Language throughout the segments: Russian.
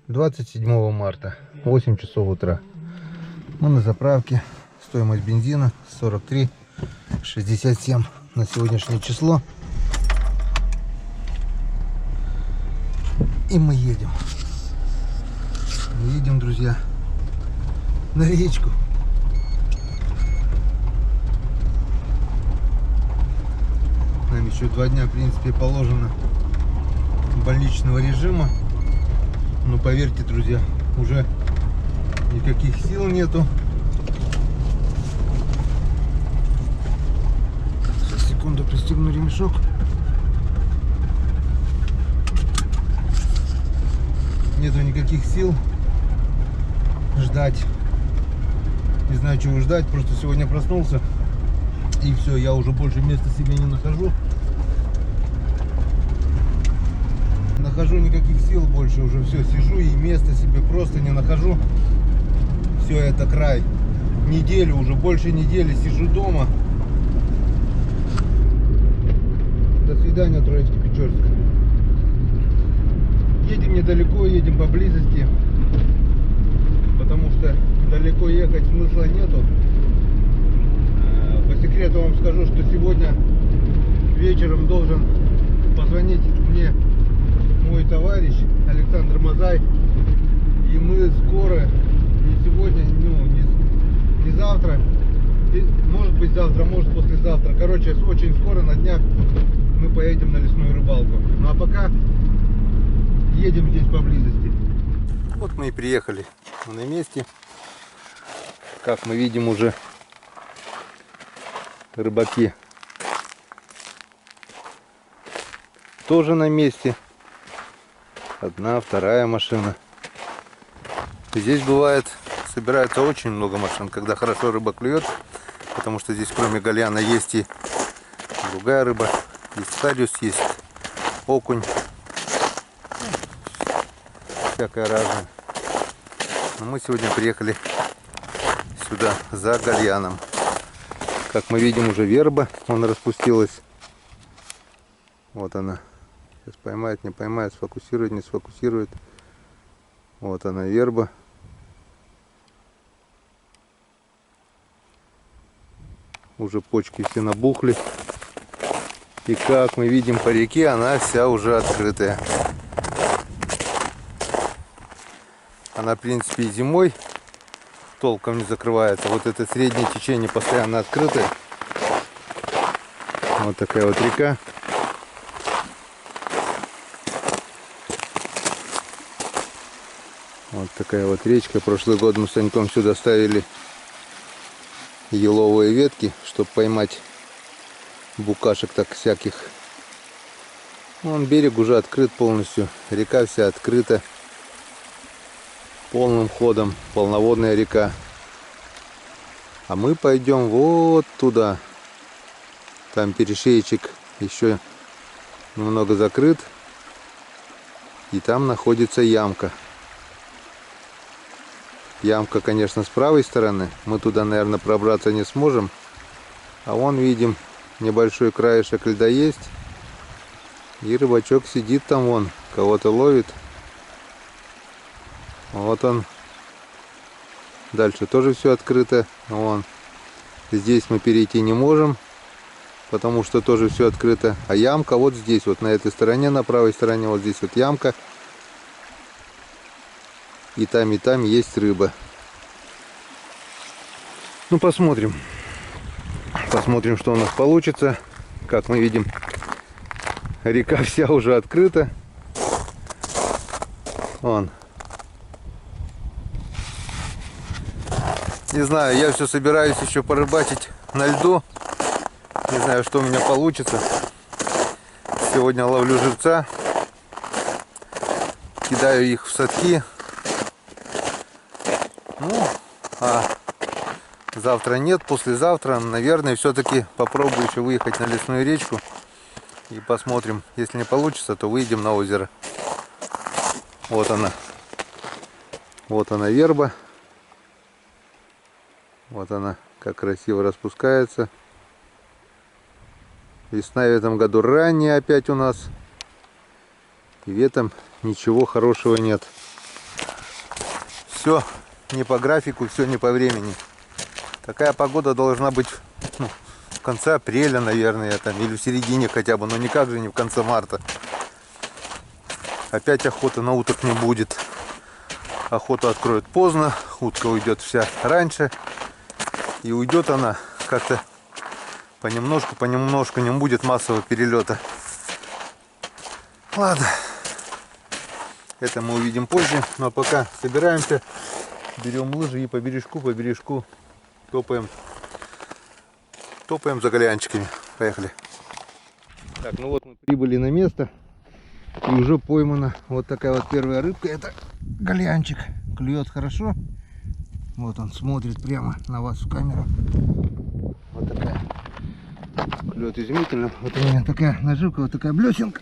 27 марта, 8 часов утра. Мы на заправке. Стоимость бензина 43,67 на сегодняшнее число. И мы едем. Мы едем, друзья, на речку. Нам еще 2 дня, в принципе, положено больничного режима. Но поверьте, друзья, уже никаких сил нету. Сейчас, секунду, пристегну ремешок. Нету никаких сил ждать. Не знаю, чего ждать. Просто сегодня проснулся. И все, я уже больше места себе не нахожу. Нахожу никаких сил больше, уже все, сижу и места себе просто не нахожу. Все, это край. Неделю, уже больше недели сижу дома. До свидания, Троицко-Печорск. Едем недалеко, едем поблизости, потому что далеко ехать смысла нету. По секрету вам скажу, что сегодня вечером должен позвонить мне мой товарищ Александр Мазай, и мы скоро, не сегодня, не завтра, может быть завтра, может послезавтра, короче, очень скоро, на днях, мы поедем на лесную рыбалку. Ну а пока едем здесь поблизости. Вот мы и приехали на месте. Как мы видим, уже рыбаки тоже на месте. Одна, вторая машина. Здесь бывает, собирается очень много машин, когда хорошо рыба клюет, потому что здесь кроме гальяна есть и другая рыба. Есть хариус, есть окунь, всякое разное. Но мы сегодня приехали сюда за гальяном. Как мы видим, уже верба, она распустилась. Вот она. Сейчас поймает, не поймает, сфокусирует, не сфокусирует. Вот она, верба. Уже почки все набухли. И как мы видим по реке, она вся уже открытая. Она, в принципе, и зимой толком не закрывается. Вот это среднее течение постоянно открытое. Вот такая вот река. Вот такая вот речка. Прошлый год мы с Саньком сюда ставили еловые ветки, чтобы поймать букашек так всяких. Вон берег уже открыт полностью. Река вся открыта. Полным ходом. Полноводная река. А мы пойдем вот туда. Там перешейчик еще немного закрыт. И там находится ямка. Ямка, конечно, с правой стороны. Мы туда, наверное, пробраться не сможем. А вон видим, небольшой краешек льда есть. И рыбачок сидит там вон, кого-то ловит. Вот он. Дальше тоже все открыто. Вон. Здесь мы перейти не можем, потому что тоже все открыто. А ямка вот здесь, вот на этой стороне, на правой стороне, вот здесь вот ямка. И там есть рыба. Ну, посмотрим. Посмотрим, что у нас получится. Как мы видим, река вся уже открыта. Вон. Не знаю, я все собираюсь еще порыбачить на льду. Не знаю, что у меня получится. Сегодня ловлю живца. Кидаю их в садки. Ну, а завтра нет, послезавтра, наверное, все-таки попробую еще выехать на лесную речку и посмотрим. Если не получится, то выйдем на озеро. Вот она. Вот она, верба. Вот она, как красиво распускается. Весна в этом году ранняя опять у нас. И в этом ничего хорошего нет. все не по графику, все не по времени. Такая погода должна быть, ну, в конце апреля, наверное, там, или в середине хотя бы, но никак же не в конце марта. Опять охоты на уток не будет. Охоту откроют поздно, утка уйдет вся раньше. И уйдет она как-то понемножку, не будет массового перелета. Ладно, это мы увидим позже. Но пока собираемся, берем лыжи и по бережку топаем за гальянчиками. Поехали. Так, ну вот мы прибыли на место. И уже поймана вот такая вот первая рыбка. Это гальянчик. Клюет хорошо. Вот он смотрит прямо на вас в камеру. Вот такая. Клюет изумительно. Вот у меня такая наживка, вот такая блесенка.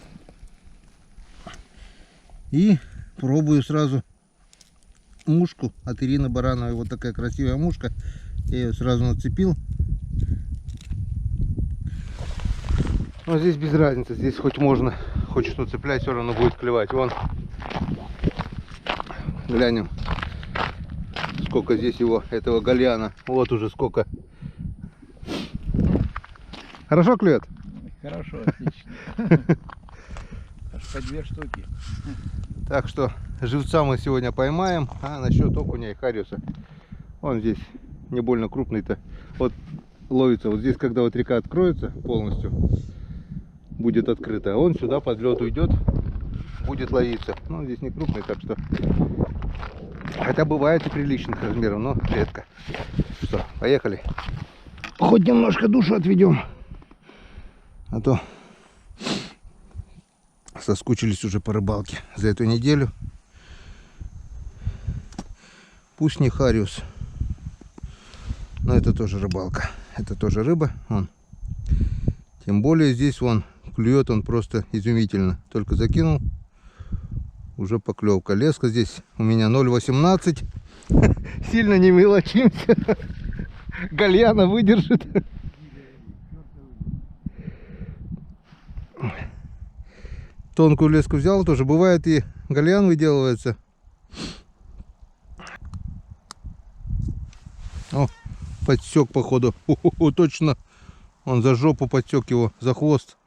И пробую сразу мушку от Ирины Барановой. Вот такая красивая мушка. Я ее сразу нацепил. Но здесь без разницы. Здесь хоть можно, хоть что цеплять, все равно будет клевать. Вон. Глянем, сколько здесь его, этого гальяна. Вот уже сколько. Хорошо клюет? Хорошо, отлично. Аж по 2 штуки. Так что живца мы сегодня поймаем. А насчет окуня и хариуса, он здесь не больно крупный-то. Вот ловится вот здесь, когда вот река откроется полностью, будет открыта, а он сюда под лед уйдет, будет ловиться. Ну, здесь не крупный, так что, хотя бывает и приличных размеров, но редко. Что, поехали. Хоть немножко душу отведем, а то соскучились уже по рыбалке за эту неделю. Пусть не хариус, но это тоже рыбалка, это тоже рыба. Вон. Тем более здесь вон клюет он просто изумительно. Только закинул, уже поклевка. Леска здесь у меня 0,18. Сильно не мелочимся. Гальяна выдержит. Тонкую леску взял тоже. Бывает и гальян выделывается. О, подсек походу. Точно. Он за жопу подсек его, за хвост.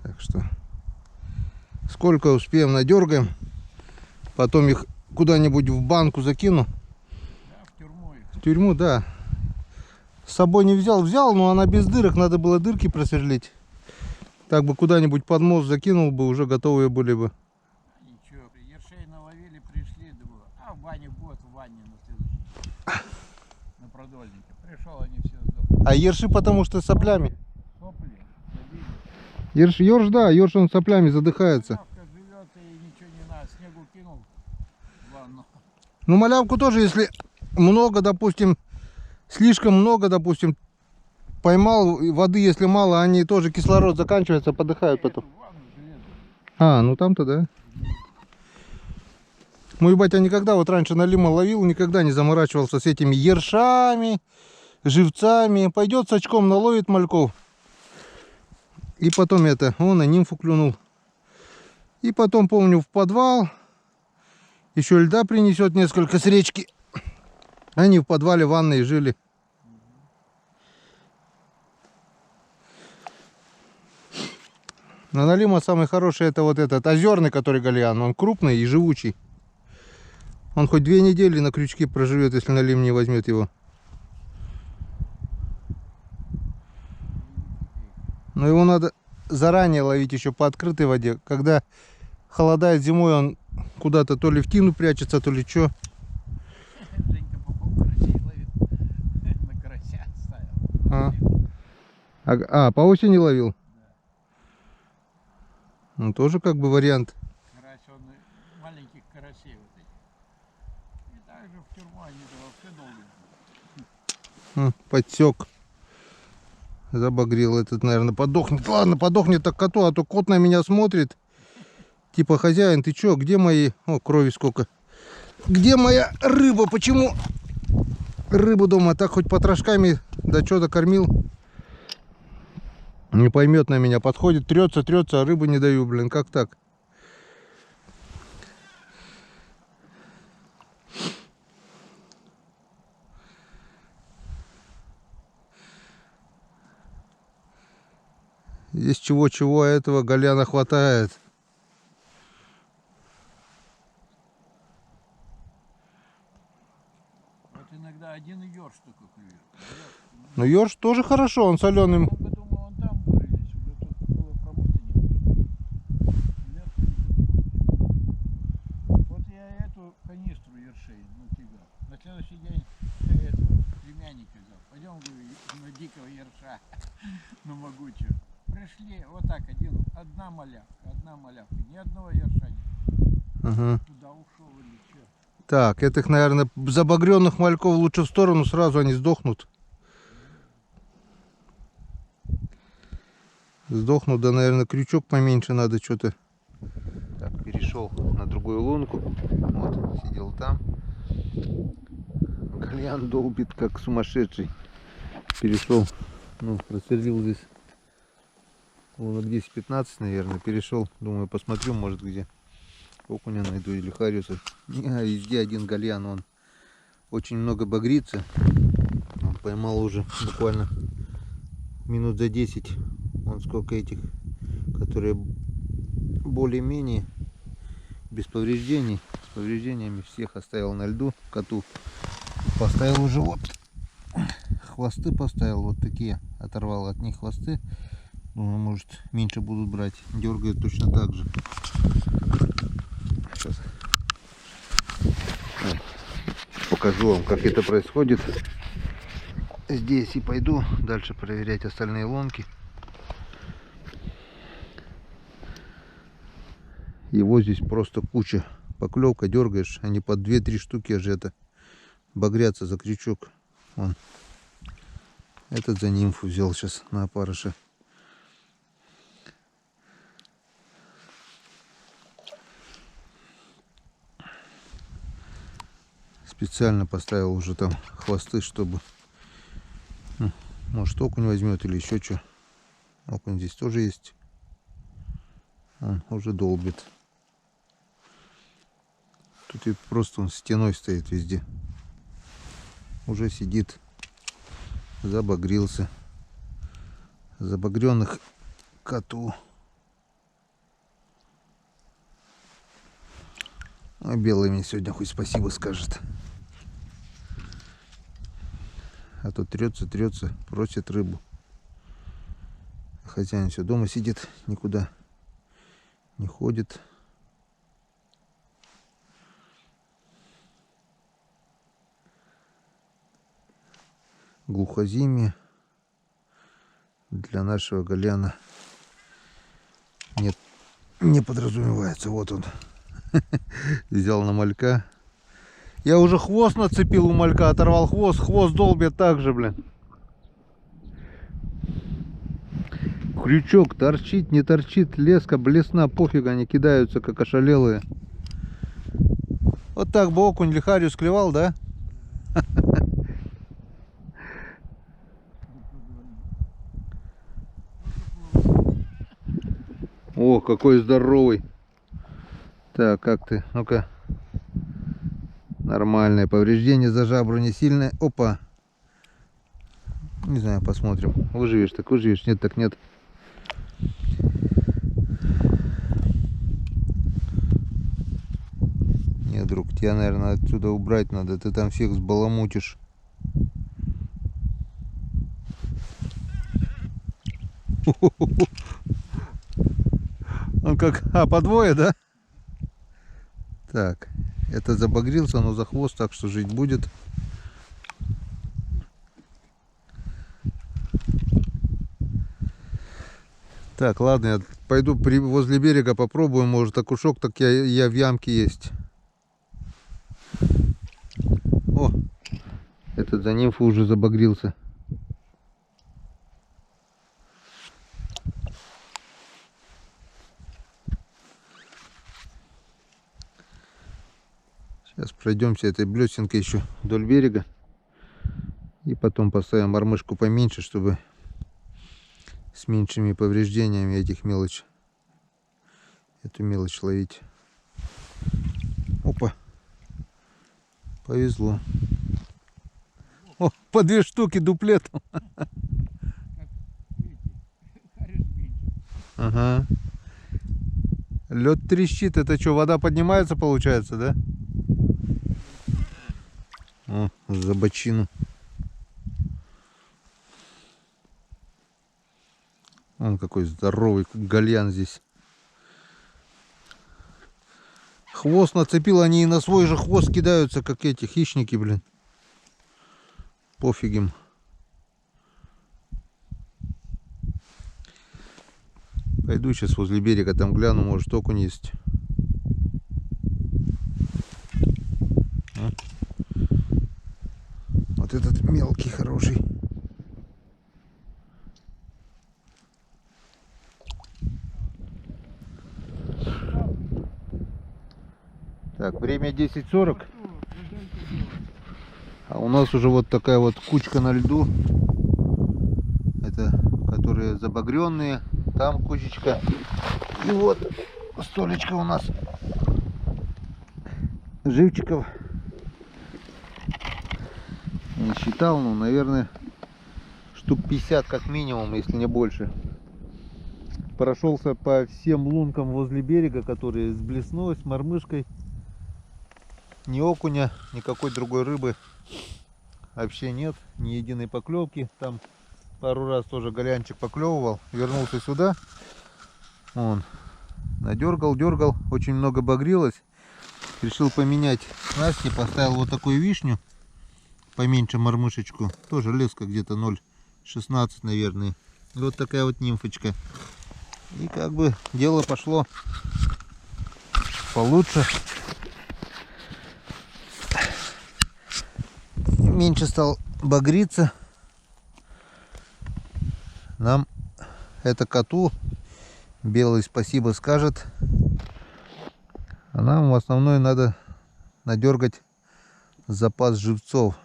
Так что сколько успеем надергаем. Потом их куда-нибудь в банку закину. Да, в тюрьму. В тюрьму, да. С собой не взял, но она без дырок. Надо было дырки просверлить. Так бы куда-нибудь под мост закинул бы, уже готовые были бы. Ничего, ершей наловили, пришли, думаю, а в бане будет, в ванне на следующий. На продольнике. Пришел, они все сдохли. А ерши потому что соплями. Сопли, забили. Ерш, да, ерш он соплями задыхается. Малявка живет и ничего не надо, снегу кинул в ванну. Ну малявку тоже, если много, допустим, слишком много, допустим, поймал воды, если мало, они тоже кислород заканчивается, подыхают потом. А, ну там-то да. Мой батя никогда, вот раньше на лима ловил, никогда не заморачивался с этими ершами, живцами. Пойдет с очком, наловит мальков. И потом это, он на нимфу клюнул. И потом, помню, в подвал еще льда принесет несколько с речки. Они в подвале в ванной жили. На налима самый хороший это вот этот озерный, который гальян. Он крупный и живучий. Он хоть 2 недели на крючке проживет, если налим не возьмет его. Но его надо заранее ловить еще по открытой воде. Когда холодает зимой, он куда-то то ли в тину прячется, то ли что. Женька Попов карасей ловит. На карася ставил. По осени ловил? Ну, тоже как бы вариант. Карась, он маленьких карасей вот этих. И также в тюрьму они вообще долго. Подсек. Забагрил этот, наверное, подохнет. Ладно, подохнет так коту, а то кот на меня смотрит. Типа, хозяин, ты чё, где мои... О, крови сколько. Где моя рыба? Почему рыбу дома, так хоть потрошками, да что-то кормил. Не поймет на меня, подходит, трется, а рыбу не даю, блин, как так? Есть чего-чего, а этого Голяна хватает. Вот иногда один ёрш только клюет. Но ёрш тоже хорошо, он соленым. Он бы думал, он там вырылись, уже тут было промыто немножко. Мертвый не думал. Вот я эту канистру ершей натягал. На следующий день этого племянника взял. Пойдем, говорю, на дикого ерша, на могучего. Пришли, вот так, одна малявка, ни одного ерша нет. Ага. Куда ушел или что? Так, этих, наверное, забагренных мальков лучше в сторону, сразу они сдохнут. Сдохнут, да, наверное, крючок поменьше надо что-то. Так, перешел на другую лунку. Вот, сидел там. Гальян долбит, как сумасшедший. Перешел, ну, просверлил здесь лунок 10-15, наверное. Перешел, думаю, посмотрю, может, где окуня найду или хариуса. Везде один гальян, он очень много багрится. Он поймал уже буквально минут за 10. Вон сколько этих, которые более-менее без повреждений. С повреждениями всех оставил на льду. Коту поставил уже вот хвосты, поставил вот такие. Оторвал от них хвосты. Думаю, может, меньше будут брать. Дергают точно так же. Сейчас покажу вам, как это происходит здесь, и пойду дальше проверять остальные лунки. Его здесь просто куча. Поклевка, дергаешь, они по 2-3 штуки аж это багрятся за крючок. Вон. Этот за нимфу взял сейчас на опарыше. Специально поставил уже там хвосты, чтобы, ну, может, окунь возьмет или еще что. Окунь здесь тоже есть. Он уже долбит. Тут и просто он стеной стоит везде. Уже сидит. Забагрился. Забагренных коту. А белый мне сегодня хоть спасибо скажет. А то трется, просит рыбу. Хозяин все дома сидит, никуда не ходит. Глухозимье для нашего Голяна нет, не подразумевается. Вот он взял на малька. Я уже хвост нацепил у малька, оторвал хвост. Хвост долбит так же, блин. Крючок торчит, не торчит, леска, блесна, пофиг, они кидаются, как ошалелые. Вот так бы окунь или хариус клевал, да? О, какой здоровый. Так, как ты? Ну-ка. Нормальное. Повреждение за жабру не сильное. Опа. Не знаю, посмотрим. Выживешь, так выживешь. Нет, так нет. Нет, друг, тебя, наверное, отсюда убрать надо. Ты там всех сбаламутишь. Он как... А, по двое, да? Так. Это забагрился, но за хвост, так что жить будет. Так, ладно, я пойду возле берега попробую. Может, окушок, так я в ямке есть. О, этот за нимфу уже забагрился. Сейчас пройдемся этой блесенкой еще вдоль берега. И потом поставим мормышку поменьше, чтобы с меньшими повреждениями эту мелочь ловить. Опа. Повезло. О, по 2 штуки дуплетом. Как, видите, хариш меньше. Ага. Лед трещит. Это что, вода поднимается, получается, да? О, за бочину. Он какой здоровый гальян здесь. Хвост нацепил, они и на свой же хвост кидаются, как эти хищники, блин. Пофиг им. Пойду сейчас возле берега, там гляну, может окунь есть. Вот этот мелкий, хороший. Так, время 10:40. А у нас уже вот такая вот кучка на льду. Это которые забагренные. Там кучечка. И вот столечко у нас живчиков. Не считал, но, наверное, штук 50 как минимум, если не больше. Прошелся по всем лункам возле берега, которые с блесной, с мормышкой. Ни окуня, никакой другой рыбы вообще нет. Ни единой поклевки. Там пару раз тоже голянчик поклевывал. Вернулся сюда. Он надергал, дергал. Очень много багрилось. Решил поменять снасти. Поставил вот такую вишню. Поменьше мормышечку. Тоже леска где-то 0,16, наверное. И вот такая вот нимфочка. И как бы дело пошло получше. Меньше стал багриться. Нам это коту белый спасибо скажет. А нам в основном надо надергать запас живцов.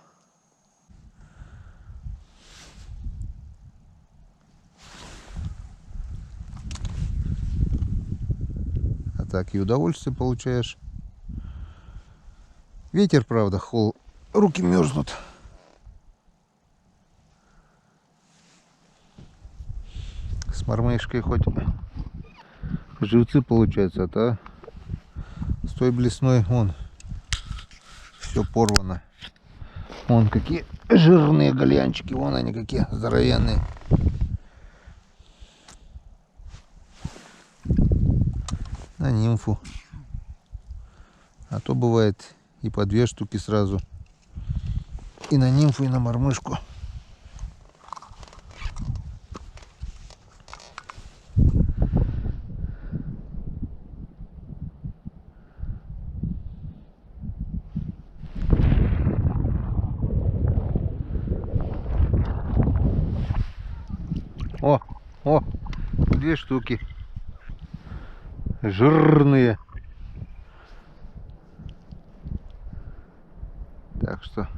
А так и удовольствие получаешь. Ветер, правда, руки мерзнут. С мормышкой хоть живцы получаются, а с той блесной вон все порвано. Вон какие жирные гальянчики, вон они какие здоровенные. На нимфу. А то бывает и по 2 штуки сразу. И на нимфу, и на мормышку. О, 2 штуки. Жирные. Так что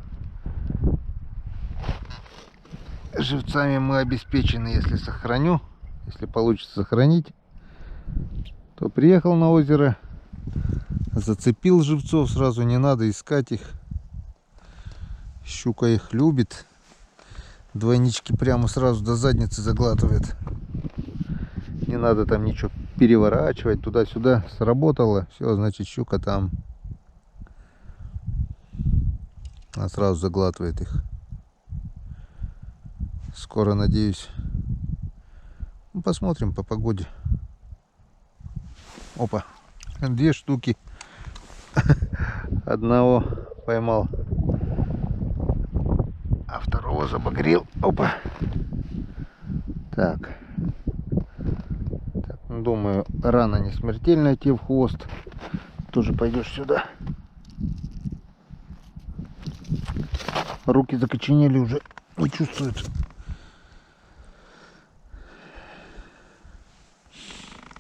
живцами мы обеспечены, если сохраню. Если получится сохранить, то приехал на озеро, зацепил живцов, сразу не надо искать их. Щука их любит. Двойнички прямо сразу до задницы заглатывает. Не надо там ничего переворачивать туда-сюда. Сработало, все, значит щука там. Она сразу заглатывает их. Скоро, надеюсь. Ну, посмотрим по погоде. Опа, 2 штуки. Одного поймал, а второго забагрил. Опа. Так, думаю, рана не смертельная тебе в хвост. Тоже пойдешь сюда. Руки закоченели уже, не чувствуют.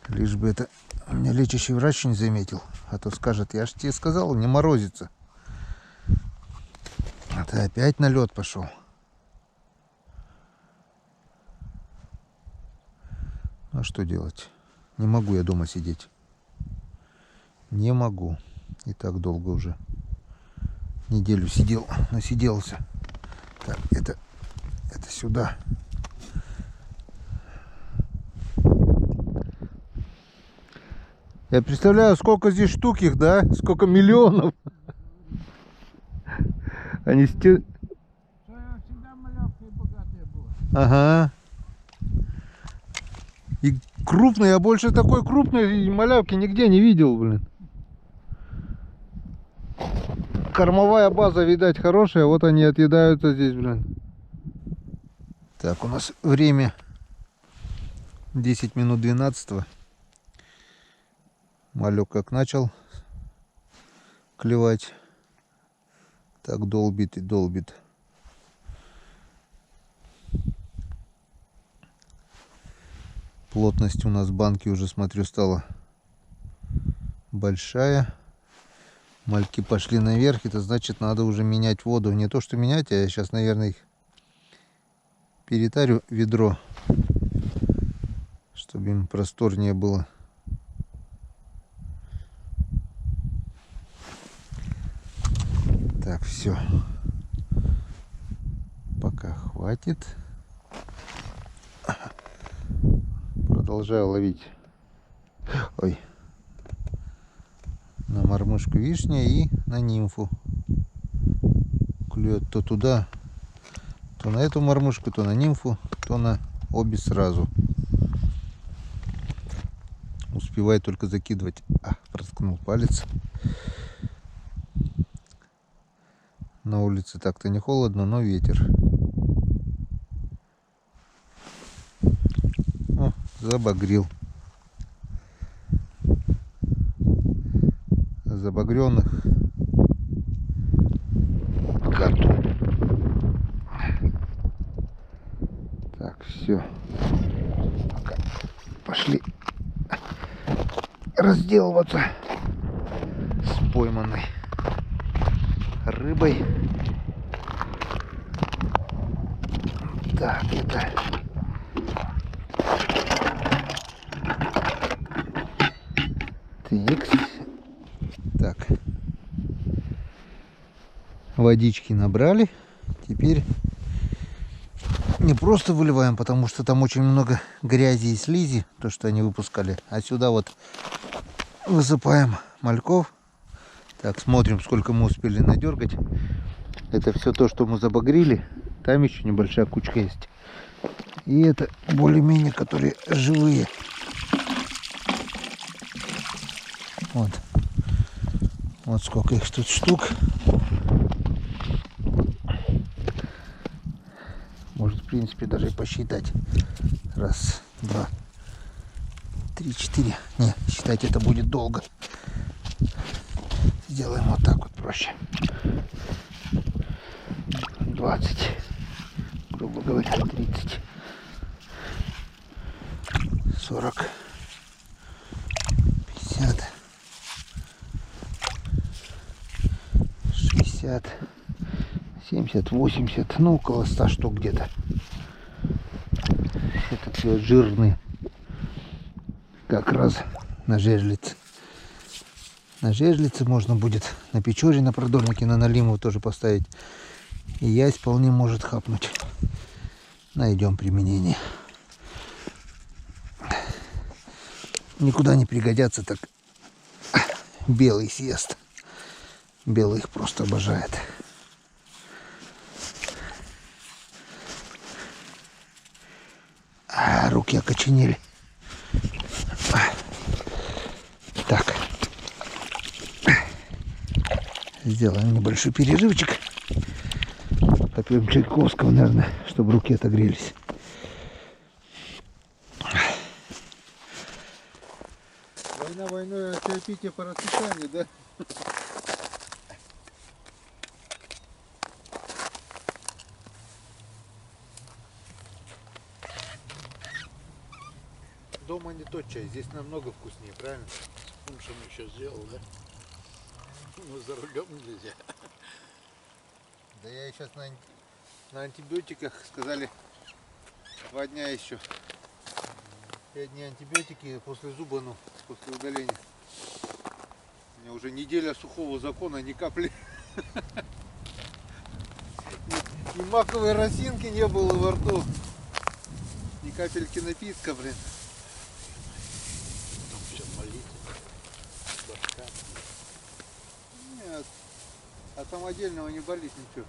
Лишь бы это меня лечащий врач не заметил. А то скажет, я же тебе сказал, не морозится. А ты опять на лед пошел. А что делать? Не могу я дома сидеть. Не могу. И так долго уже. Неделю сидел, насиделся. Так, это сюда. Я представляю, сколько здесь штук их, да? Сколько миллионов. Они Всегда малявка и богатая была. Ага. И крупный, я больше такой крупной малявки нигде не видел, блин. Кормовая база, видать, хорошая. Вот они отъедаются здесь, блин. Так, у нас время 10 минут 12. Малек как начал клевать, так долбит и долбит. Плотность у нас банки уже, смотрю, стала большая. Мальки пошли наверх, это значит, надо уже менять воду. Не то что менять, а я сейчас, наверное, их перетарю ведро, чтобы им просторнее было. Так, все. Пока хватит. Продолжаю ловить. Ой. На мормышку вишня и на нимфу. Клюет то туда, то на эту мормышку, то на нимфу, то на обе сразу. Успевает только закидывать. Проткнул палец. На улице так-то не холодно, но ветер. О, забагрил. Забагренных коту. Так, все. Пошли разделываться с пойманной рыбой. Так, это тыкс. Так, водички набрали. Теперь не просто выливаем, потому что там очень много грязи и слизи, то, что они выпускали. А сюда вот высыпаем мальков. Так, смотрим, сколько мы успели надергать. Это все то, что мы забагрили. Там еще небольшая кучка есть. И это более-менее, которые живые. Вот. Вот сколько их тут штук. Может, в принципе, даже и посчитать. Раз, два, три, четыре. Не, считать это будет долго. Сделаем вот так вот проще. 20, грубо говоря, 30, 40, 50, 60, 70, 80, ну около 100 штук где-то. Это все жирные. Как раз на жерлице. На жерлице можно будет на печоре, на продольнике, на налиму тоже поставить. И ясь вполне может хапнуть. Найдем применение. Никуда не пригодятся, так белый съест. Белый их просто обожает. Руки окоченели. Так. Сделаем небольшой перерывчик. Попьем Чайковского, наверное, чтобы руки отогрелись. Война войной, а терпите по расписанию, да? Дома не тот чай, здесь намного вкуснее, правильно? С пуншем еще сделал, да? Но за рулем нельзя. Да я сейчас на антибиотиках, сказали, 2 дня еще. И одни антибиотики после зуба, ну, после удаления. У меня уже неделя сухого закона, ни капли. Ни маковой росинки не было во рту. Ни капельки напитка, блин. Там все болит. Башка. Нет. А самодельного не болит ничего.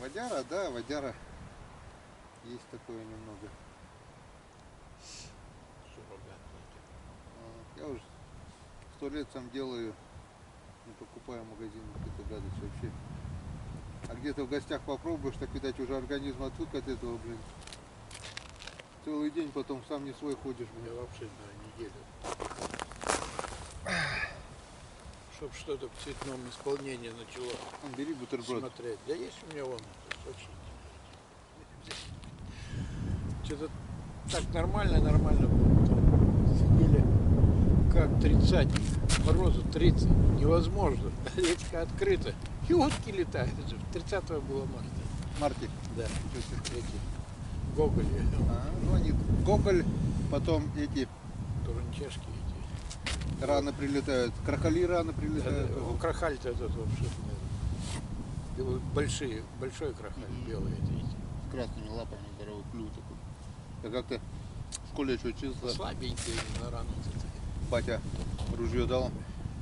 Водяра, да, водяра. Есть такое немного. Я уже 100 лет сам делаю. Не покупаю в магазине какую-то гадость вообще. А где-то в гостях попробуешь, так, видать, уже организм отвык от этого, блин. Целый день потом сам не свой ходишь, блин. Я вообще на неделю. Чтоб что-то в цветном исполнении начало Бери бутерброд. смотреть. Да есть у меня вон, очень. Что-то так нормально было. Сидели как 30, морозу 30, невозможно. Речка открыта, и утки летают. 30 было марта. Марти. Да, Чё ты? эти гоголи, Ну они гоголь, потом эти турнчешки эти. рано прилетают. Крахали рано прилетают. Крахаль-то этот вообще. Большой крахаль, белый эти. С красными лапами, здоровый клюв такой. Я как-то в школе еще учился, Слабенький на рану. батя ружье дал.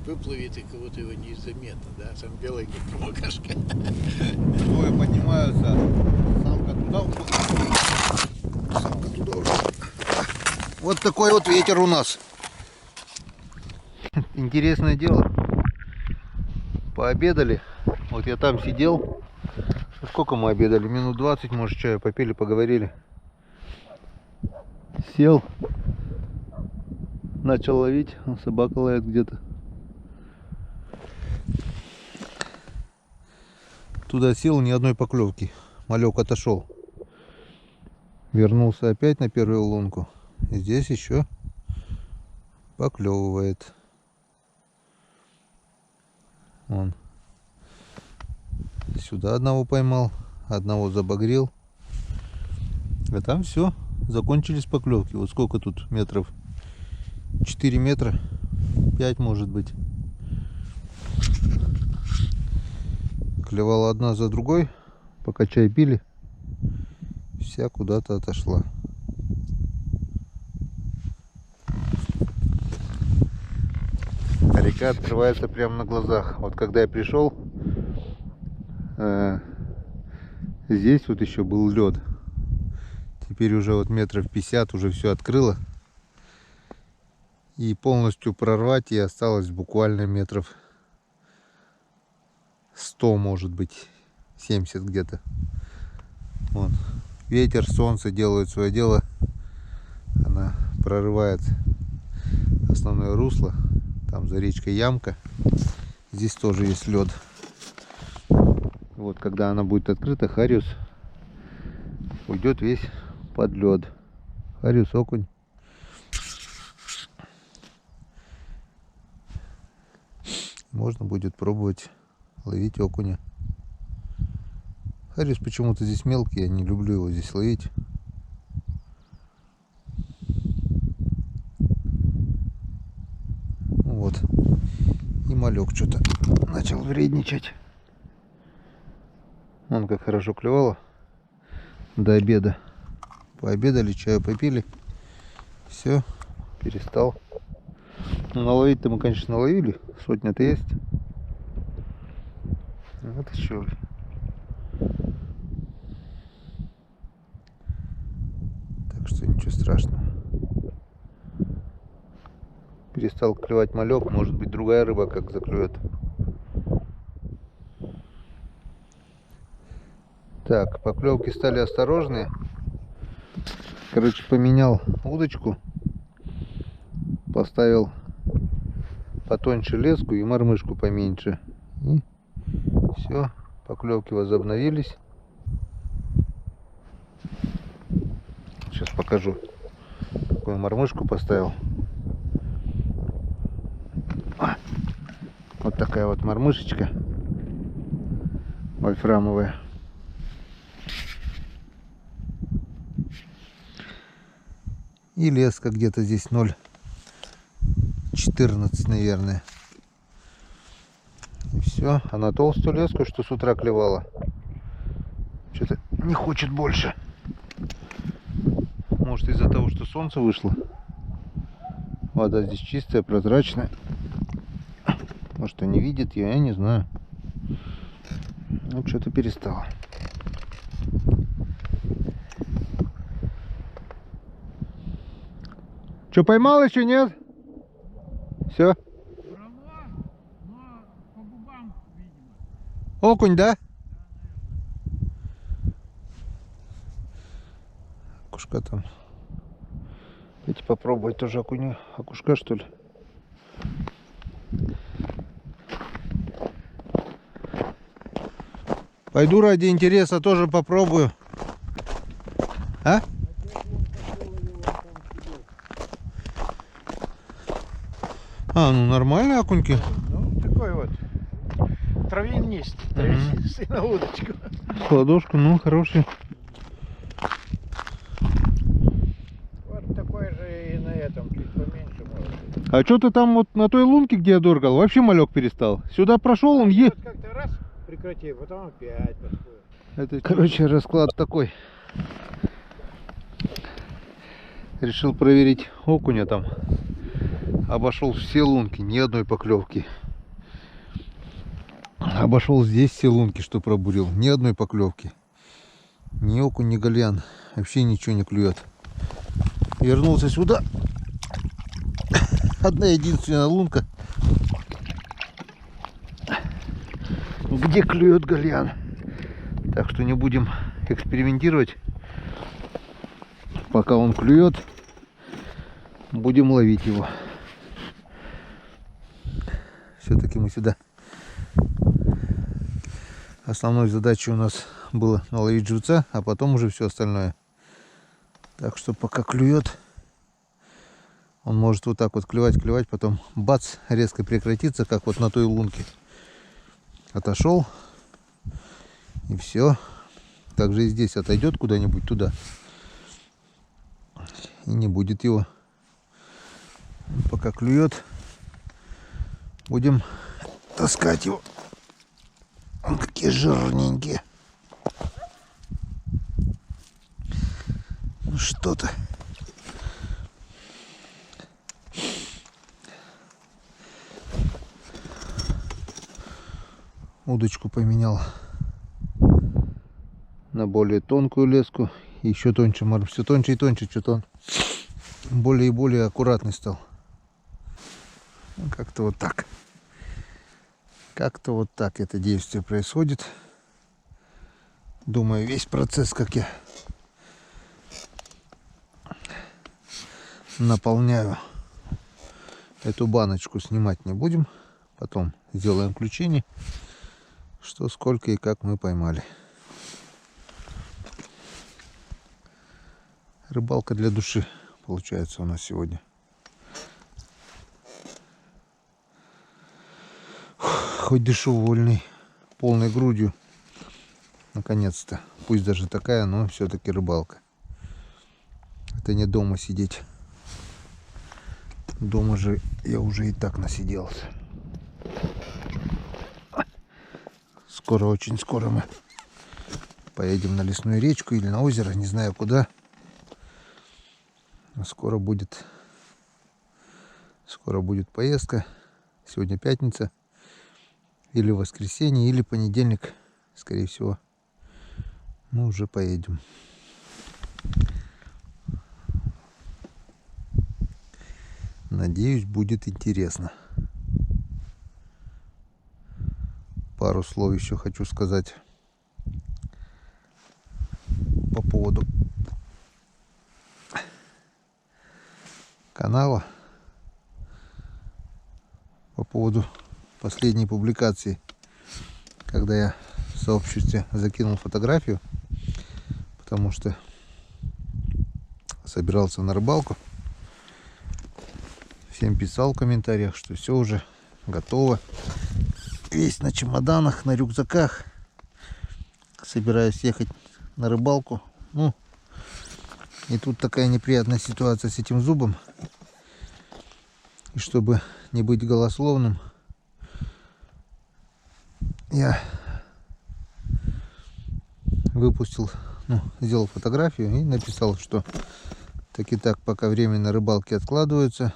Выплывет, и кого-то его не заметно, да? Там белый как макашка. Двое поднимаются, самка туда ушла. Самка туда ушла. Вот такой вот ветер у нас. Интересное дело. Пообедали. Вот я там сидел. Сколько мы обедали? Минут 20, может, чаю попили, поговорили. Сел. Начал ловить. Собака лает где-то. Туда сел, ни одной поклевки. Малек отошел. Вернулся опять на первую лунку. И здесь еще поклевывает. Вон. Сюда одного поймал, одного забагрил. А там все, закончились поклевки. Вот сколько тут метров? 4 метра, 5 может быть. Клевала одна за другой, пока чай пили. Вся куда-то отошла. А река открывается прямо на глазах. Вот когда я пришел, здесь вот еще был лед. Теперь уже вот метров 50 уже все открыло. И полностью прорвать и осталось буквально метров 100, может быть, 70 где-то. Вот. Ветер, солнце делают свое дело. Она прорывает основное русло. Там за речкой ямка. Здесь тоже есть лед. Вот когда она будет открыта, хариус уйдет весь под лед. Хариус, окунь. Можно будет пробовать ловить окуня. Хариус почему-то здесь мелкий, я не люблю его здесь ловить. Вот. И малек что-то начал вредничать. Вон как хорошо клевало до обеда. Пообедали, чаю попили. Все, перестал. Ну, наловить-то мы, конечно, наловили. Сотня-то есть. Вот еще. Так что ничего страшного. Перестал клевать малек. Может быть, другая рыба как заклюет. Так, поклевки стали осторожные. Короче, поменял удочку. Поставил потоньше леску и мормышку поменьше. И все, поклевки возобновились. Сейчас покажу, какую мормышку поставил. Вот такая вот мормышечка вольфрамовая. И леска где-то здесь 0,14, наверное. И все. А на толстую леску, что с утра клевала, что-то не хочет больше. Может, из-за того, что солнце вышло. Вода здесь чистая, прозрачная. Может, он не видит ее, я не знаю. Ну, что-то перестало. Что, поймал еще, нет? Все. Брала, но по губам, видимо. Окунь, да? Окушка там. Давайте попробовать тоже окуня. Окушка, что ли? Пойду ради интереса тоже попробую. А? А, ну нормальные окуньки. Ну, такой вот травянист, травянистый на удочку. С ладошку, ну хороший. Вот такой же и на этом, чуть поменьше может. А что ты там вот на той лунке, где я дергал, вообще малек перестал? Сюда прошел, он Вот как-то раз прекрати, потом опять подходит. Короче, расклад такой. Решил проверить окуня там. Обошел все лунки, ни одной поклевки. Обошел здесь все лунки, что пробурил, ни одной поклевки. Ни окунь, ни гальян. Вообще ничего не клюет. Вернулся сюда. Одна единственная лунка, где клюет гальян. Так что не будем экспериментировать. Пока он клюет, будем ловить его. Все-таки мы сюда. Основной задачей у нас было наловить живца, а потом уже все остальное. Так что пока клюет, он может вот так вот клевать, потом бац, резко прекратиться, как вот на той лунке. Отошел, и все. Также и здесь отойдет куда-нибудь туда. И не будет его. Пока клюет, будем таскать его. Вон какие жирненькие. Ну что-то. Удочку поменял на более тонкую леску. Еще тоньше, может, все тоньше и тоньше, что-то он более и более аккуратный стал. Как-то вот так. Как-то вот так это действие происходит. Думаю, весь процесс, как я наполняю эту баночку, снимать не будем. Потом сделаем включение, что, сколько и как мы поймали. Рыбалка для души получается у нас сегодня. Хоть дышу вольный, полной грудью. Наконец-то. Пусть даже такая, но все-таки рыбалка. Это не дома сидеть. Дома же я уже и так насиделся. Скоро, очень скоро мы поедем на лесную речку или на озеро, не знаю куда. Скоро будет поездка. Сегодня пятница. Или воскресенье, или понедельник. Скорее всего, мы уже поедем. Надеюсь, будет интересно. Пару слов еще хочу сказать по поводу канала, по поводу последней публикации, когда я в сообществе закинул фотографию, потому что собирался на рыбалку. Всем писал в комментариях, что все уже готово. Весь на чемоданах, на рюкзаках. Собираюсь ехать на рыбалку. Ну, И тут такая неприятная ситуация с этим зубом. И чтобы не быть голословным, я выпустил, сделал фотографию и написал, что так и так пока время на рыбалке откладывается.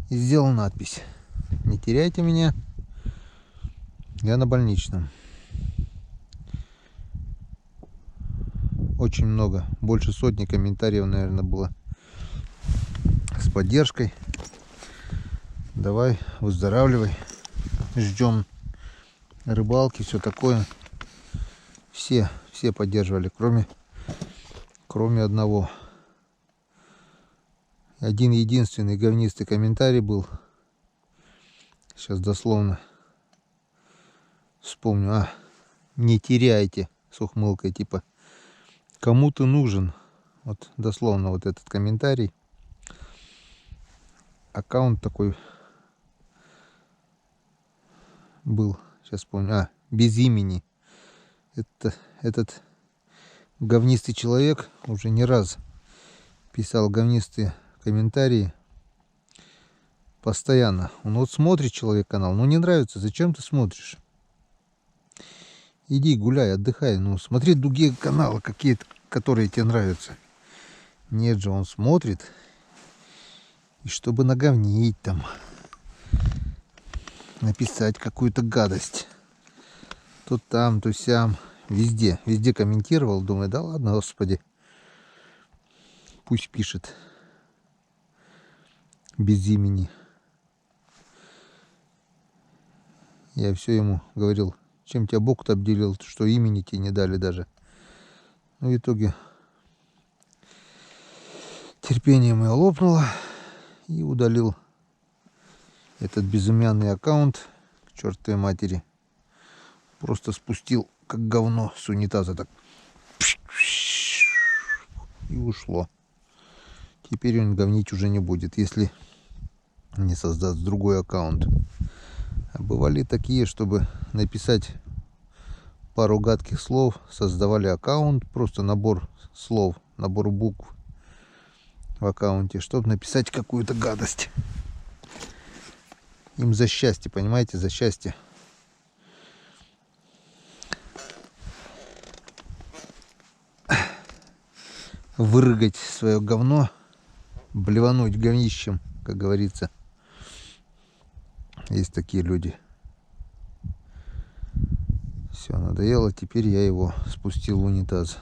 И сделал надпись: не теряйте меня, я на больничном. Очень много, больше сотни комментариев, наверное, было с поддержкой. Давай, выздоравливай, ждем рыбалки, все такое. Все поддерживали, кроме одного. Один единственный говнистый комментарий был. Сейчас дословно вспомню. Не теряйте, с ухмылкой, типа, кому ты нужен. Вот дословно вот этот комментарий. Аккаунт такой был. Сейчас вспомню. Без имени. Этот говнистый человек уже не раз писал говнистые комментарии. Постоянно. Он вот смотрит человек канал, но не нравится. Зачем ты смотришь? Иди гуляй, отдыхай. Смотри другие каналы какие-то, которые тебе нравятся. Нет же, он смотрит. И чтобы наговнить там, написать какую-то гадость. То там, то сям. Везде комментировал. Думаю, да ладно, господи. Пусть пишет. Без имени. Я все ему говорил, чем тебя Бог-то обделил, что имени тебе не дали даже. Но в итоге терпение мое лопнуло. И удалил этот безымянный аккаунт к чертовой матери. Просто спустил как говно с унитаза, так. И ушло. Теперь он говнить уже не будет, если не создаст другой аккаунт. А бывали такие, чтобы написать пару гадких слов, создавали аккаунт, просто набор слов, набор букв в аккаунте, чтобы написать какую-то гадость. Им за счастье, понимаете, за счастье. Вырыгать свое говно, блевануть говнищем, как говорится. Есть такие люди. Все, надоело, теперь я его спустил в унитаз.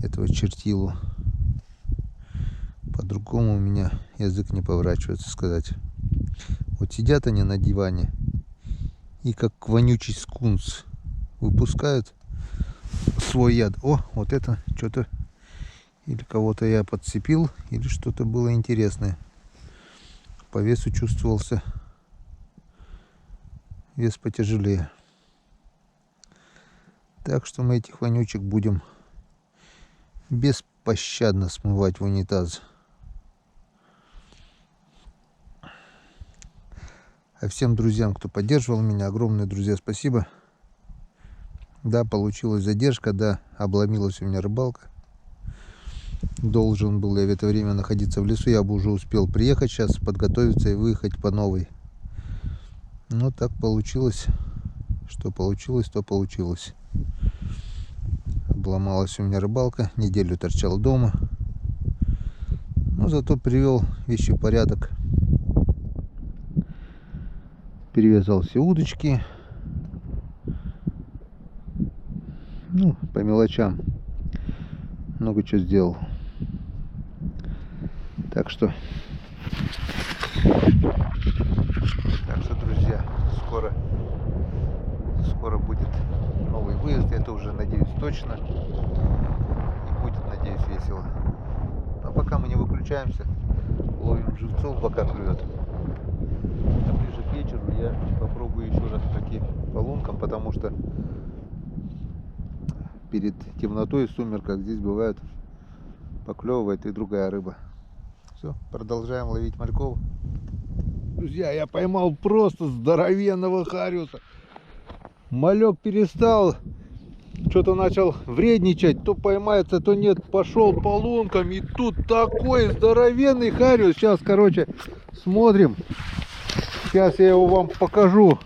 Этого чертилу. По-другому у меня язык не поворачивается сказать. Вот сидят они на диване и как вонючий скунс выпускают свой яд. О, вот это что-то, или кого-то я подцепил, или что-то было интересное. По весу чувствовался вес потяжелее. Так что мы этих вонючек будем беспощадно смывать в унитаз. А всем друзьям, кто поддерживал меня, огромное, друзья, спасибо. Да, получилась задержка, да, обломилась у меня рыбалка. Должен был я в это время находиться в лесу, я бы уже успел приехать сейчас, подготовиться и выехать по новой. Но так получилось, что получилось, то получилось. Обломалась у меня рыбалка, неделю торчал дома. Но зато привел вещи в порядок. Перевязал все удочки. По мелочам много чего сделал. Так что, друзья, скоро будет новый выезд. Это уже, надеюсь, точно. И будет, надеюсь, весело. А пока мы не выключаемся, ловим живцов, пока клюет. А ближе к вечеру я попробую еще раз пройти по лункам, потому что перед темнотой и сумерках здесь бывает поклевывает и другая рыба. Все, продолжаем ловить мальков. Друзья, я поймал просто здоровенного хариуса. Малек перестал что-то начал вредничать, то поймается, то нет, пошел по лункам, и тут такой здоровенный хариус. Сейчас, короче, смотрим. Сейчас я его вам покажу.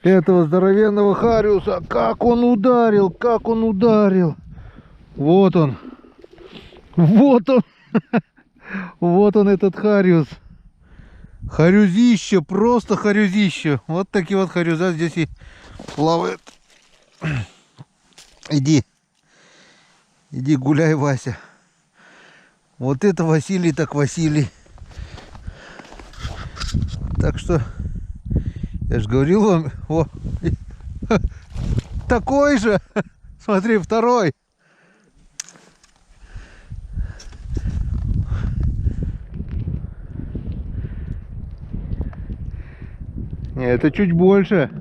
Этого здоровенного хариуса. Как он ударил, как он ударил. Вот он. Вот он. Вот он, этот хариус. Харюзище, просто харюзище. Вот такие вот харюза здесь и плавают. Иди. Иди гуляй, Вася. Вот это Василий, так Василий. Так что, я же говорил вам, о, такой же. Смотри, второй. Не, это чуть больше.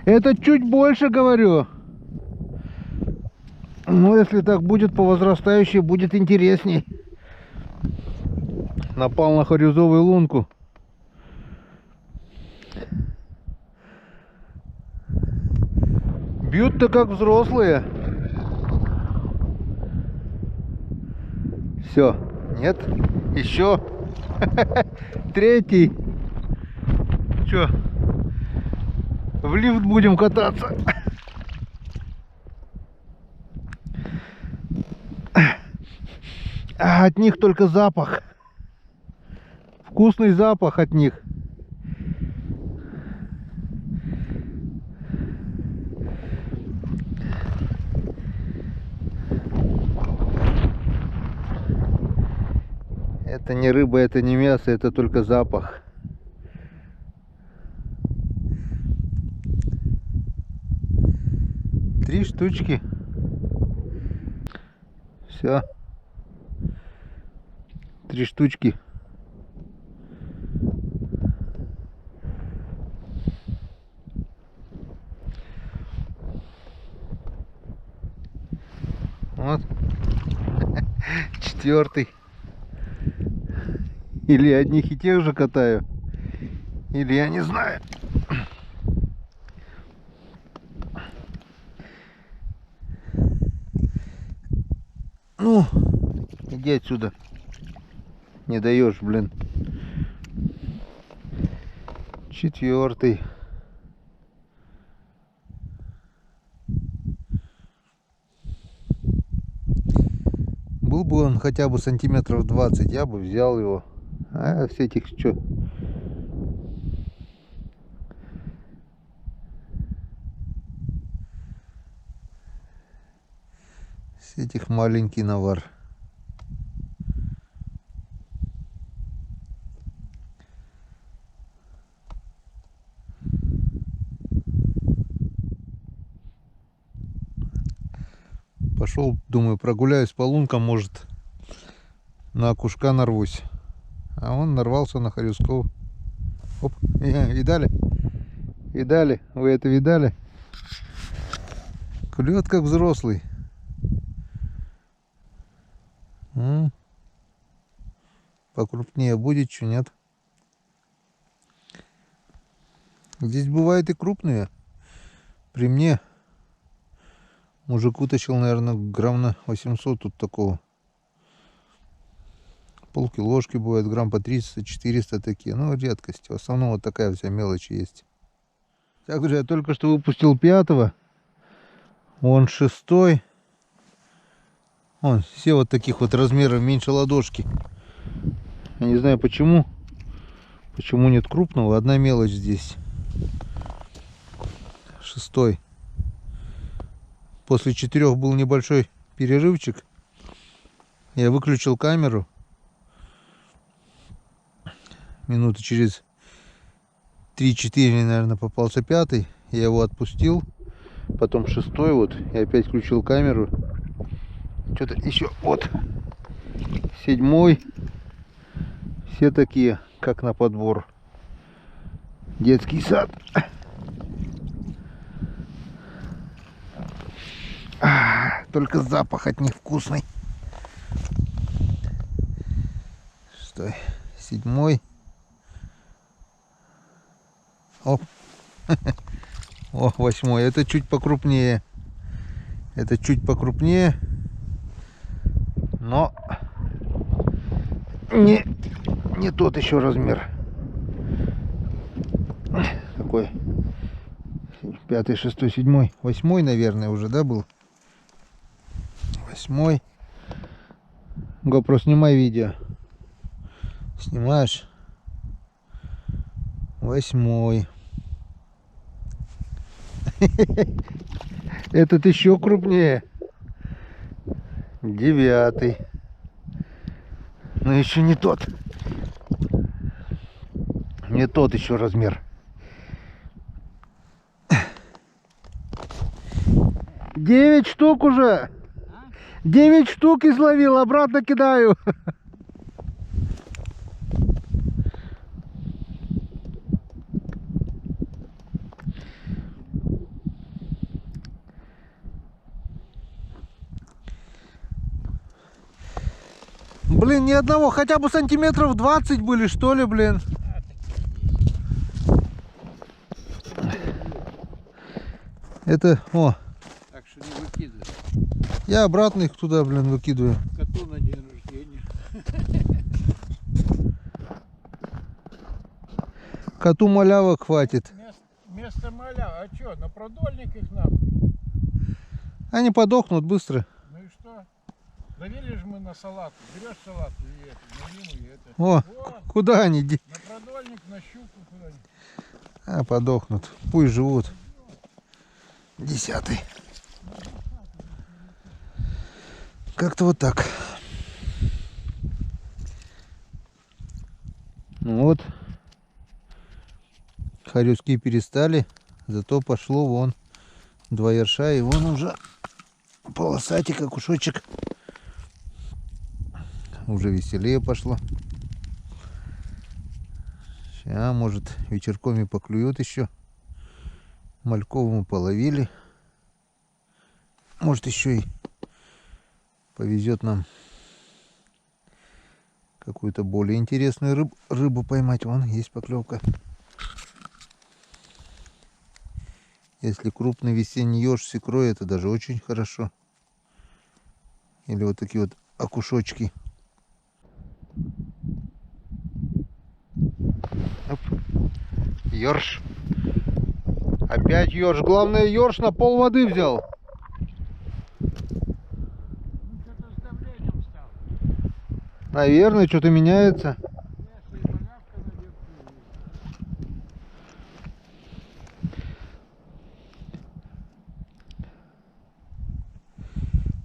Это чуть больше, говорю. Ну, если так будет по возрастающей, будет интересней. Напал на харюзовую лунку. Бьют-то как взрослые. Все. Нет? Еще. Третий. Че? В лифт будем кататься. А от них только запах. Вкусный запах от них. Это не рыба, это не мясо, это только запах. Три штучки. Все. 3 штучки. Вот. 4-й. Или одних и тех же катаю, или я не знаю. Ну, иди отсюда. Не даешь, блин. 4-й. Был бы он хотя бы сантиметров 20, я бы взял его. А с этих что? С этих маленький навар. Пошел, думаю, прогуляюсь по лункам, может, на окушка нарвусь. А он нарвался на харюзков. Оп, видали? Видали? Вы это видали? Клюет как взрослый. Покрупнее будет, что нет. Здесь бывают и крупные. При мне мужик утащил, наверное, грамм на 800 тут такого. Полкилошки бывает, грамм по 300-400 такие. Ну, редкость. В основном вот такая вся мелочь есть. Также я только что выпустил 5-го. Вон 6-й. Вон, все вот таких вот размеров, меньше ладошки. Я не знаю почему. Почему нет крупного. Одна мелочь здесь. 6-й. После 4 был небольшой перерывчик. Я выключил камеру. Минуты через 3-4, наверное, попался 5-й. Я его отпустил. Потом 6-й вот. И опять включил камеру. Что-то еще. Вот. 7-й. Все такие, как на подбор. Детский сад. Только запах от них вкусный. 6-й. 7-й. Оп. О, 8. Это чуть покрупнее. Это чуть покрупнее. Но не тот еще размер. Какой? 5, 6, 7, 8, наверное, уже, да, был? 8. GoPro, снимай видео. Снимаешь? 8. Этот еще крупнее. 9. Но еще не тот. Не тот еще размер. 9 штук уже. 9 штук изловил, обратно кидаю. Блин, ни одного, хотя бы сантиметров 20 были, что ли, блин. Это, о, Так что не выкидывай. я обратно их туда, блин, выкидываю. Коту на день рождения. Коту малявок хватит. Вместо маля, а что, на продольник их нахуй? Они подохнут быстро. Ну и что? Завели же мы на салату. Берешь салату и это, и это. О, Вот, куда они? на продольник, на щуку куда-нибудь. А, подохнут. Пусть живут. 10. Как-то вот так. Ну вот. Хорюски перестали. Зато пошло вон 2 ерша. И вон уже полосатик, окушочек. Уже веселее пошло. Сейчас, может, вечерком и поклюет еще. Мальков мы половили. Может, еще и повезет нам какую-то более интересную рыбу поймать. Вон, есть поклевка. Если крупный весенний еж с икрой, это даже очень хорошо. Или вот такие вот окушочки. Оп. Ёрш. Опять ёрш. Главное, ёрш на пол воды взял. Ну что-то с давлением стало. Наверное, что-то меняется. Если малявка наверху.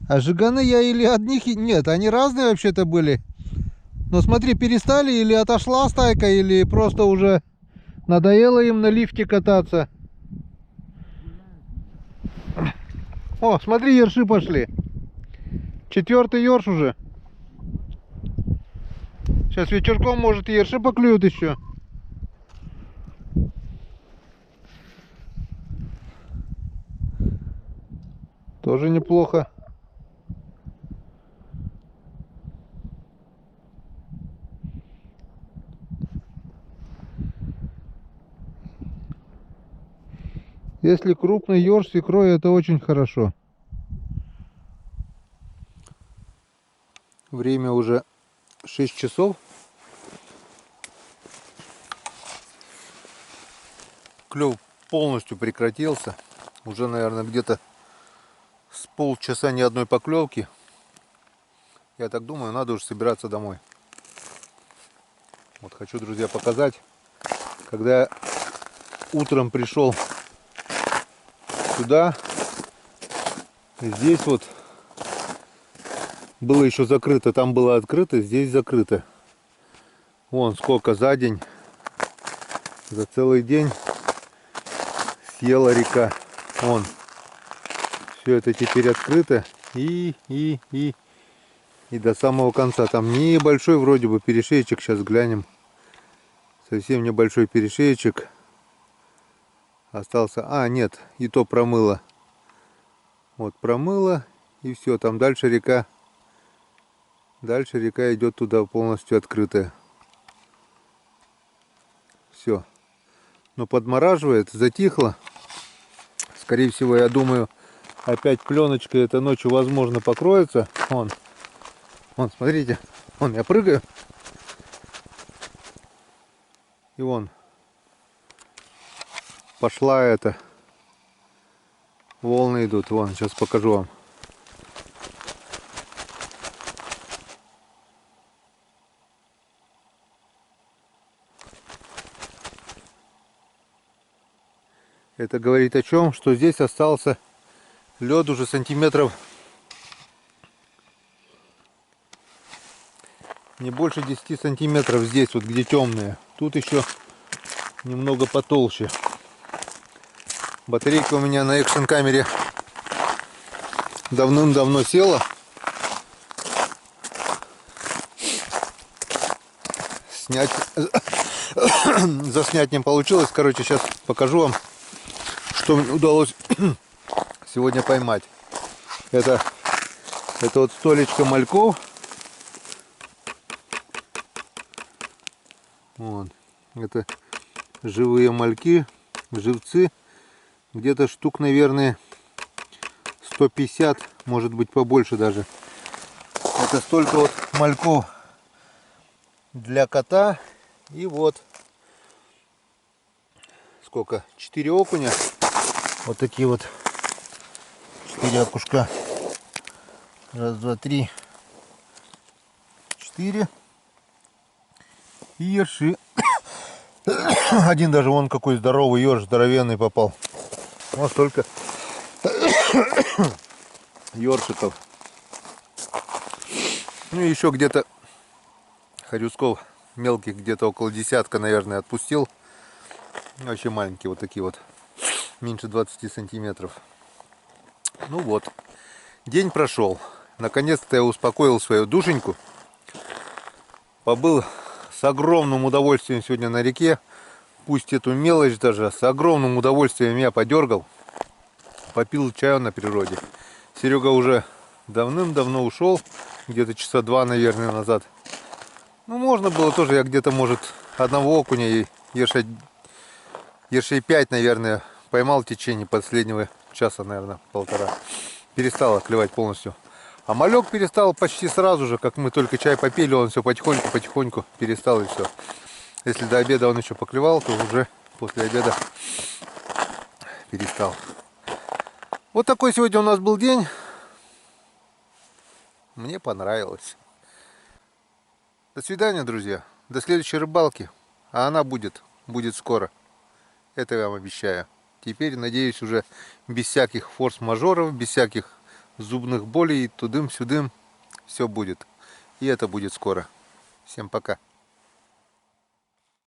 А жиганы я или одних... Нет, они разные вообще-то были. Но смотри, перестали, или отошла стайка, или просто уже надоело им на лифте кататься. О, смотри, ерши пошли. 4-й ерш уже. Сейчас вечерком, может, и ерши поклюют еще. Тоже неплохо. Если крупный ёрш с икрой, это очень хорошо. Время уже 6 часов. Клев полностью прекратился. Уже, наверное, где-то с полчаса ни одной поклевки. Я так думаю, надо уже собираться домой. Вот хочу, друзья, показать. Когда я утром пришел сюда, здесь вот было еще закрыто, там было открыто, здесь закрыто. Вон сколько за день, за целый день съела река. Вон, все это теперь открыто и до самого конца. Там небольшой вроде бы перешеечек, сейчас глянем. Совсем небольшой перешеечек остался. А, нет, и то промыло. Вот промыло, и все, там дальше река. Дальше река идет туда полностью открытая. Все. Но подмораживает, затихло. Скорее всего, я думаю, опять пленочкой это ночью возможно покроется. Вон, смотрите, я прыгаю. И вон пошла это. Волны идут. Вон, сейчас покажу вам. Это говорит о чем? Что здесь остался лед уже сантиметров не больше 10 сантиметров здесь, вот где темные. Тут еще немного потолще. Батарейка у меня на экшн камере давным-давно села. Снять заснять не получилось. Короче, сейчас покажу вам, что мне удалось сегодня поймать. Это вот столечко мальков. Вот. Это живые мальки, живцы. Где-то штук, наверное, 150, может быть побольше даже. Это столько вот мальков для кота. И вот сколько? 4 окуня. Вот такие вот 4 окушка. Раз, два, три, 4. И ерши. Один даже вон какой здоровый ерш, здоровенный попал. Вот столько ёршиков. Ну и еще где-то хорюсков мелких, где-то около десятка, наверное, отпустил. Вообще маленькие вот такие вот. Меньше 20 сантиметров. Ну вот. День прошел. Наконец-то я успокоил свою душеньку. Побыл с огромным удовольствием сегодня на реке. Пусть эту мелочь даже с огромным удовольствием я подергал. Попил чаю на природе. Серега уже давным-давно ушел. Где-то часа 2, наверное, назад. Ну, можно было тоже. Я где-то, может, одного окуня и ершей 5, наверное, поймал в течение последнего часа, наверное, полтора. Перестало клевать полностью. А малек перестал почти сразу же, как мы только чай попили, он все потихоньку перестал, и все. Если до обеда он еще поклевал, то уже после обеда перестал. Вот такой сегодня у нас был день. Мне понравилось. До свидания, друзья. До следующей рыбалки. А она будет скоро. Это я вам обещаю. Теперь, надеюсь, уже без всяких форс-мажоров, без всяких зубных болей, тудым-сюдым. Все будет. И это будет скоро. Всем пока.